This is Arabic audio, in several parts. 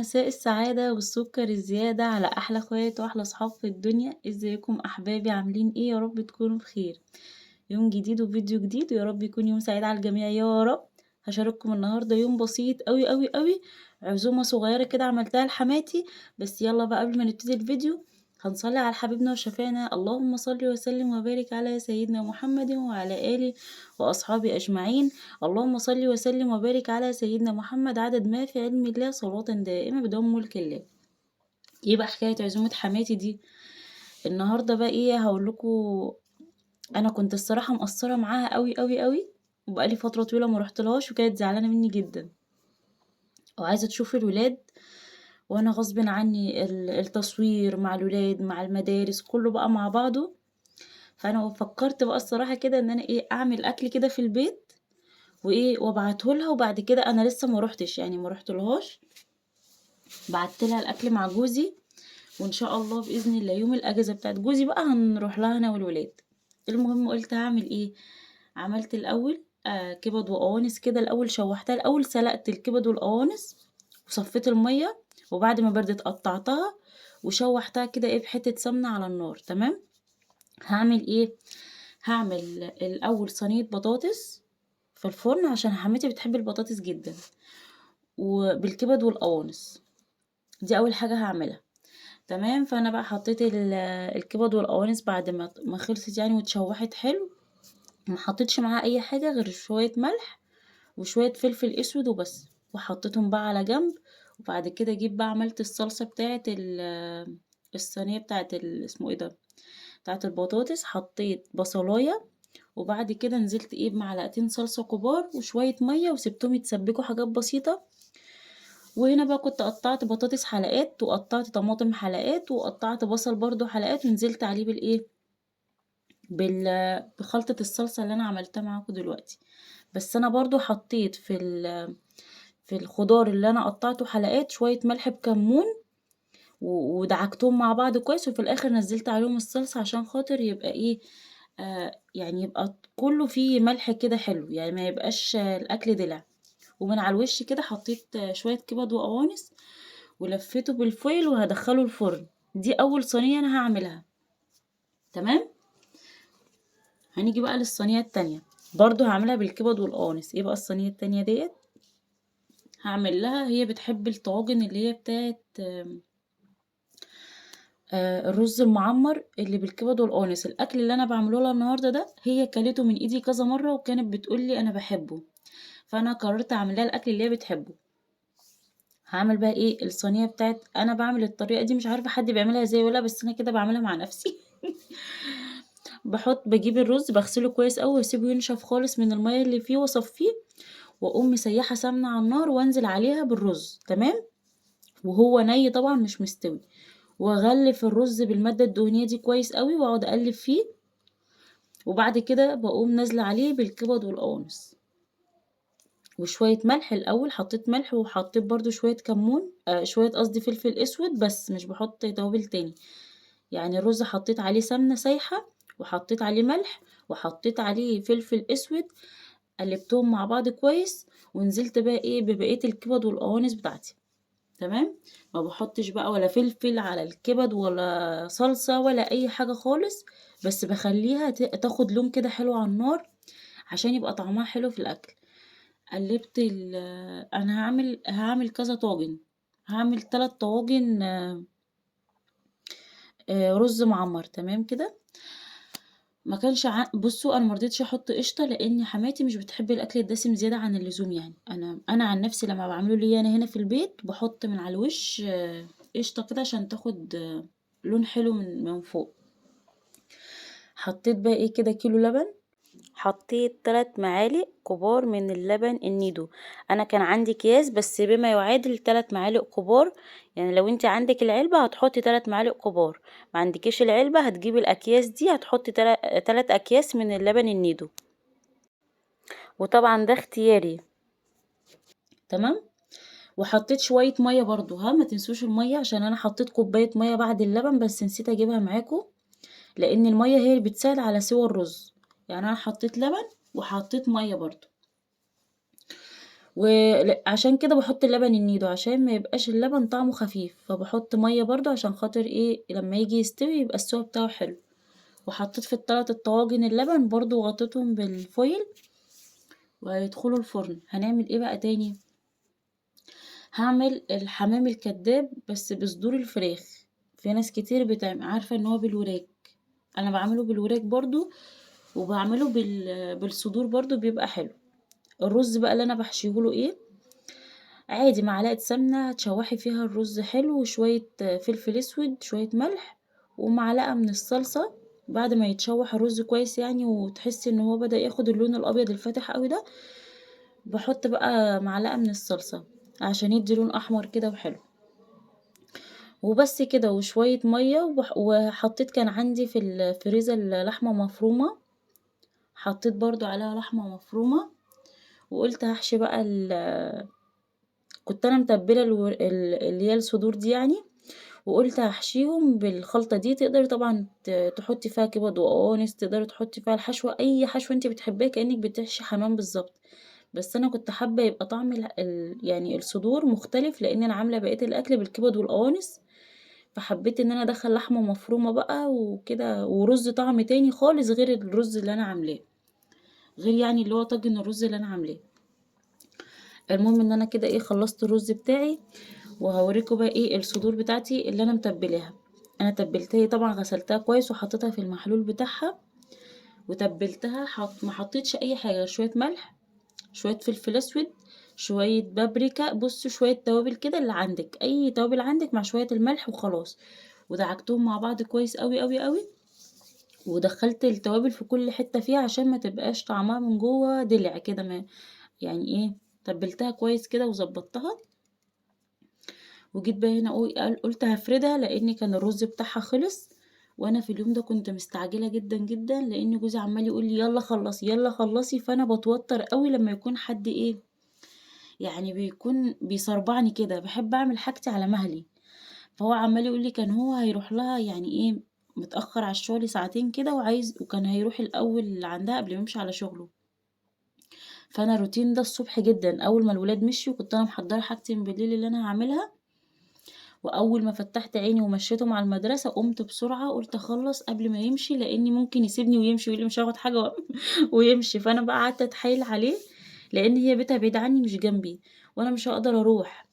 مساء السعادة والسكر الزيادة على أحلى اخوات وأحلى صحاب في الدنيا. ازيكم أحبابي؟ عاملين ايه؟ يا رب تكونوا بخير. يوم جديد وفيديو جديد، ويا رب يكون يوم سعيد على الجميع يا رب. هشارككم النهاردة يوم بسيط قوي قوي قوي، عزومة صغيرة كده عملتها لحماتي. بس يلا بقى قبل ما نبتدي الفيديو هنصلي على حبيبنا وشفانا. اللهم صل وسلم وبارك على سيدنا محمد وعلى آله وأصحابه أجمعين. اللهم صل وسلم وبارك على سيدنا محمد عدد ما في علم الله، صلاة دائمة بدوام ملك الله. ايه بقى حكاية عزومة حماتي دي؟ النهاردة بقى ايه هقول لكم. انا كنت الصراحة مقصرة معاها قوي قوي قوي، وبقالي فترة طويلة ما رحتلهاش، وكانت زعلانة مني جدا وعايزة تشوف الولاد. وانا غصب عني التصوير مع الولاد مع المدارس كله بقى مع بعضه. فانا فكرت بقى الصراحة كده ان انا ايه اعمل اكل كده في البيت وايه وابعته لها. وبعد كده انا لسه ما روحتش، يعني ما رحتلهاش، بعت لها الاكل مع جوزي. وان شاء الله باذن الله يوم الاجازه بتاعت جوزي بقى هنروح لها انا والولاد. المهم قلت هعمل ايه. عملت الاول كبد وقوانص كده. الاول شوحتها، الاول سلقت الكبد والقوانص وصفيت الميه، وبعد ما بردت قطعتها وشوحتها كده ايه بحته سمنه على النار. تمام. هعمل ايه؟ هعمل الاول صينيه بطاطس في الفرن عشان حماتي بتحب البطاطس جدا، وبالكبد والقوانص. دي اول حاجه هعملها. تمام. فانا بقى حطيت الكبد والقوانص بعد ما خلصت يعني واتشوحت حلو. ما حطيتش معاها اي حاجه غير شويه ملح وشويه فلفل اسود وبس، وحطيتهم بقى على جنب. وبعد كده جيت بقى عملت الصلصه بتاعه الصينيه بتاعه اسمه ايه ده، بتاعه البطاطس. حطيت بصلايه، وبعد كده نزلت ايه بمعلقتين صلصه كبار وشويه ميه وسبتهم يتسبكوا حاجات بسيطه. وهنا بقى كنت قطعت بطاطس حلقات، وقطعت طماطم حلقات، وقطعت بصل برضو حلقات، ونزلت عليه بالايه بخلطة الصلصة اللي انا عملتها معاكم دلوقتي. بس انا برضو حطيت في الخضار اللي انا قطعته حلقات شوية ملح بكمون، ودعكتهم مع بعض كويس. وفي الاخر نزلت عليهم الصلصة عشان خاطر يبقى ايه يعني يبقى كله فيه ملح كده حلو، يعني ما يبقاش الاكل دلع. ومن على الوش كده حطيت شوية كبد وقوانص ولفيته بالفويل وهدخله الفرن. دي اول صينية انا هعملها. تمام. هنيجي بقى للصينية التانية، برضو هعملها بالكبد والقوانص. ايه بقى الصينية التانية ديت؟ هعمل لها، هي بتحب الطواجن اللي هي بتاعت الرز المعمر اللي بالكبد والقوانص. الاكل اللي انا بعمله لها النهارده ده هي كلته من ايدي كذا مرة وكانت بتقولي انا بحبه، فانا قررت اعمل لها الاكل اللي هي بتحبه. هعمل بقى ايه الصينيه بتاعت، انا بعمل الطريقه دي مش عارفه حد بيعملها ازاي ولا، بس انا كده بعملها مع نفسي. بجيب الرز بغسله كويس قوي واسيبه ينشف خالص من الميه اللي فيه واصفيه، واقوم مسيحه سمنه على النار وانزل عليها بالرز. تمام. وهو ني طبعا مش مستوي، واغلف الرز بالماده الدهنيه دي كويس قوي واقعد اقلب فيه. وبعد كده بقوم نازله عليه بالكبد والقوانص وشوية ملح. الأول حطيت ملح وحطيت برضو شوية كمون، شوية قصدي فلفل أسود، بس مش بحط توابل تاني. يعني الرز حطيت عليه سمنة سايحة، وحطيت عليه ملح، وحطيت عليه فلفل أسود، قلبتهم مع بعض كويس. ونزلت بقى ايه ببقية الكبد والقوانص بتاعتي. تمام. ما بحطش بقى ولا فلفل على الكبد ولا صلصة ولا أي حاجة خالص، بس بخليها تاخد لون كده حلو على النار عشان يبقى طعمها حلو في الأكل. قلبت انا هعمل كذا طاجن. هعمل 3 طواجن رز معمر. تمام كده. ما كانش بصوا انا مرضتش احط قشطه لان حماتي مش بتحب الاكل الدسم زياده عن اللزوم. يعني انا عن نفسي لما بعمله لي انا هنا في البيت بحط من على الوش قشطه كده عشان تاخد لون حلو من فوق. حطيت بقى ايه كده كيلو لبن. حطيت 3 معالق كبار من اللبن النيدو. انا كان عندي اكياس بس بما يعادل 3 معالق كبار. يعني لو انت عندك العلبة هتحطي 3 معالق كبار، ما عندكيش العلبة هتجيبي الاكياس دي هتحطي 3 اكياس من اللبن النيدو. وطبعا ده اختياري. تمام. وحطيت شوية مية برضو، ما تنسوش المية، عشان انا حطيت كوباية مية بعد اللبن بس نسيت اجيبها معاكم، لان المية هي اللي بتساعد على سوى الرز. يعني انا حطيت لبن وحطيت مية برضو. وعشان كده بحط اللبن النيدو عشان ما يبقاش اللبن طعمه خفيف، فبحط ميه برضو عشان خاطر ايه لما يجي يستوي يبقى السوا بتاعه حلو. وحطيت في الثلاث الطواجن اللبن برضو وغطيتهم بالفويل وهيدخلوا الفرن. هنعمل ايه بقى تاني؟ هعمل الحمام الكداب بس بصدور الفراخ. في ناس كتير بتعمل عارفة ان هو بالوراك، انا بعمله بالوراك برضو، وبعمله بالصدور برضو بيبقى حلو. الرز بقى اللي انا بحشيهوله ايه؟ عادي معلقة سمنة تشوحي فيها الرز حلو وشوية فلفل اسود شوية ملح ومعلقة من الصلصة. بعد ما يتشوح الرز كويس يعني وتحسي ان هو بدأ ياخد اللون الابيض الفاتح قوي ده، بحط بقى معلقة من الصلصة عشان يدي لون احمر كده وحلو. وبس كده وشوية مية وحطيت كان عندي في الفريزر لحمة مفرومة، حطيت برضو عليها لحمة مفرومة. وقلت هحشي بقى كنت انا متبلة اللي هي الصدور دي يعني، وقلت هحشيهم بالخلطة دي. تقدري طبعا تحطي فيها كبد وقوانص، تقدري تحطي فيها الحشوة اي حشوة انت بتحبيها كأنك بتحشي حمام بالظبط. بس انا كنت حابة يبقى طعم يعني الصدور مختلف لان انا عاملة بقية الاكل بالكبد والقوانص، فحبيت ان انا ادخل لحمة مفرومة بقى وكده ورز طعم تاني خالص غير الرز اللي انا عاملاه، غير يعني اللي هو طاجن الرز اللي انا عاملاه. المهم ان انا كده ايه خلصت الرز بتاعي، وهوريكم بقى ايه الصدور بتاعتي اللي انا متبلاها. انا تبلتها طبعا غسلتها كويس وحطيتها في المحلول بتاعها وتبلتها. ما حطيتش اي حاجه غير شويه ملح شويه فلفل اسود شويه بابريكا، بص شويه توابل كده اللي عندك اي توابل عندك مع شويه الملح وخلاص. ودعكتهم مع بعض كويس قوي قوي قوي، ودخلت التوابل في كل حته فيها عشان ما تبقاش طعمها من جوه دلع كده، ما يعني ايه. تبلتها كويس كده وظبطتها. وجيت بقى هنا قلت هفردها لان كان الرز بتاعها خلص. وانا في اليوم ده كنت مستعجله جدا جدا لان جوزي عمال يقول لي يلا خلصي يلا خلصي، فانا بتوتر قوي لما يكون حد ايه يعني بيكون بيصربعني كده، بحب اعمل حاجتي على مهلي. فهو عمال يقول لي كان هو هيروح لها يعني ايه متاخر على الشغل ساعتين كده وعايز، وكان هيروح الاول اللي عندها قبل ما يمشي على شغله. فانا روتين ده الصبح جدا اول ما الولاد مشيوا كنت انا محضره حاجتي من بالليل اللي انا هعملها. واول ما فتحت عيني ومشيتهم على المدرسه قمت بسرعه قلت اخلص قبل ما يمشي لاني ممكن يسيبني ويمشي ويقول لي مش هاخد حاجه ويمشي. فانا بقى قعدت اتحايل عليه لان هي بيتها بعيد عني مش جنبي وانا مش هقدر اروح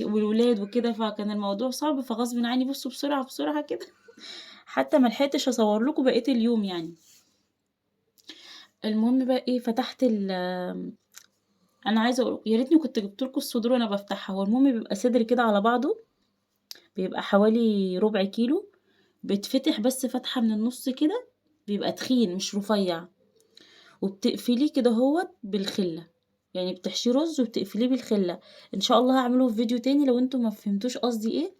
والولاد وكده، فكان الموضوع صعب. فغصب عني بصوا بسرعه بسرعه كده حتى ما لحقتش اصور لكم بقيه اليوم يعني. المهم بقى ايه فتحت انا عايزه اقول يا ريتني كنت جبت لكم الصدور وانا بفتحها. هو المهم بيبقى صدر كده على بعضه، بيبقى حوالي ربع كيلو، بتفتح بس فتحة من النص كده، بيبقى تخين مش رفيع. وبتقفليه كده هو بالخلة، يعني بتحشي رز وبتقفليه بالخلة. ان شاء الله هعمله في فيديو تاني لو انتم ما فهمتوش قصدي ايه.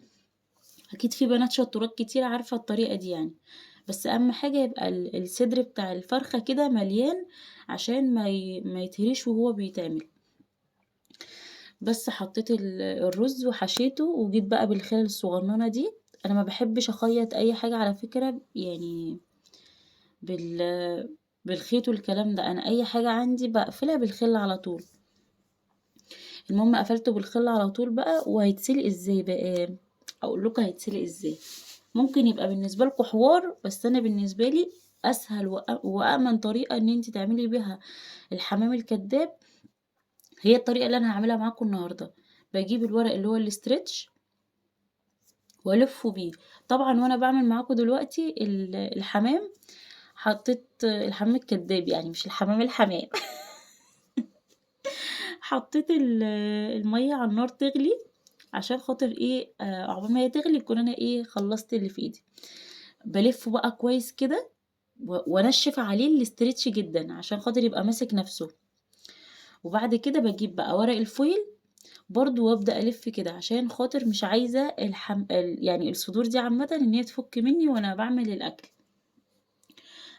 اكيد في بنات شطورات كتير عارفة الطريقة دي يعني. بس اهم حاجة يبقى الصدر بتاع الفرخة كده مليان عشان ما يتهريش وهو بيتعمل. بس حطيت الرز وحشيته وجيت بقى بالخلل الصغننة دي. انا ما بحبش اخيط اي حاجة على فكرة يعني بالخيط والكلام ده، انا اي حاجة عندي بقفلها بالخل على طول. المهم قفلته بالخل على طول بقى. وهيتسلق ازاي بقى؟ اقول لكم هيتسلق ازاي. ممكن يبقى بالنسبة لكم حوار بس انا بالنسبة لي اسهل وامن طريقة ان انت تعملي بيها الحمام الكداب هي الطريقة اللي انا هعملها معاكم النهاردة. بجيب الورق اللي هو الاسترتش والفه بيه. طبعا وانا بعمل معاكم دلوقتي الحمام حطيت الحمام الكداب يعني مش الحمام الحمام حطيت المية على النار تغلي عشان خاطر ايه عقبال ما هي تغلي يكون انا ايه خلصت اللي في ايدي. بلفه بقى كويس كده وانشف عليه الاسترتش جدا عشان خاطر يبقى ماسك نفسه. وبعد كده بجيب بقى ورق الفويل برضو وابدا الف كده عشان خاطر مش عايزه يعني الصدور دي عامه ان هي تفك مني وانا بعمل الاكل.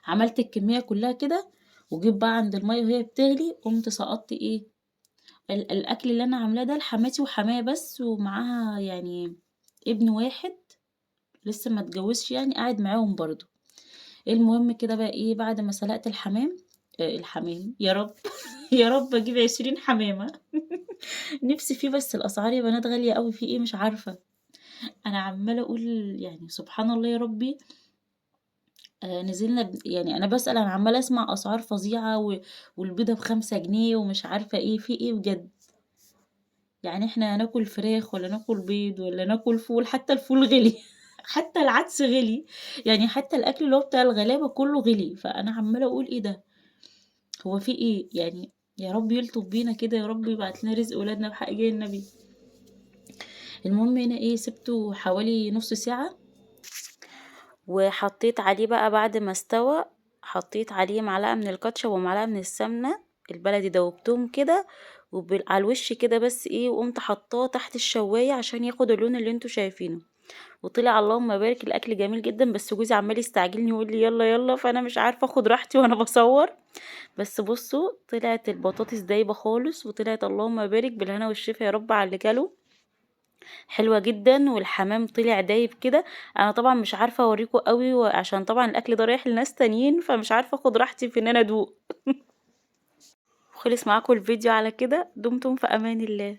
عملت الكميه كلها كده وجيت بقى عند الميه وهي بتغلي قمت سقطت ايه الاكل اللي انا عاملاه ده لحماتي وحماية بس، ومعاها يعني ابن واحد لسه ما اتجوزش يعني قاعد معاهم برضو. المهم كده بقى ايه بعد ما سلقت الحمام الحمام يا رب يا رب اجيب 20 حمامة. نفسي فيه بس الاسعار يا بنات غالية قوي، في ايه مش عارفة. انا عمالة اقول يعني سبحان الله يا ربي. نزلنا يعني انا بسأل، انا عمالة اسمع اسعار فظيعة والبيضة ب5 جنيه ومش عارفة ايه في ايه بجد. يعني احنا ناكل فراخ ولا ناكل بيض ولا ناكل فول؟ حتى الفول غلي. حتى العدس غلي. يعني حتى الاكل اللي هو بتاع الغلابة كله غلي، فانا عمالة اقول ايه ده، هو في ايه يعني. يا رب يلطف بينا كده، يا رب يبعت لنا رزق ولادنا بحق جاي النبي. المهم هنا ايه، سبته حوالي نص ساعة وحطيت عليه بقى بعد ما استوى. حطيت عليه معلقة من الكاتشب ومعلقة من السمنة البلدي، دوبتهم كده على الوش كده بس ايه، وقمت حطاه تحت الشواية عشان ياخد اللون اللي انتوا شايفينه. وطلع اللهم بارك الاكل جميل جدا، بس جوزي عمال يستعجلني يقول لي يلا يلا، فانا مش عارفه اخد راحتي وانا بصور. بس بصوا طلعت البطاطس دايبه خالص، وطلعت اللهم بارك بالهنا والشفا يا رب على اللي كله. حلوة جدا، والحمام طلع دايب كده. انا طبعا مش عارفة اوريكم قوي، عشان طبعا الاكل ده رايح لناس تانيين، فمش عارفة اخد راحتي في ان انا ادوق. خلص معاكم الفيديو على كده، دمتم في امان الله.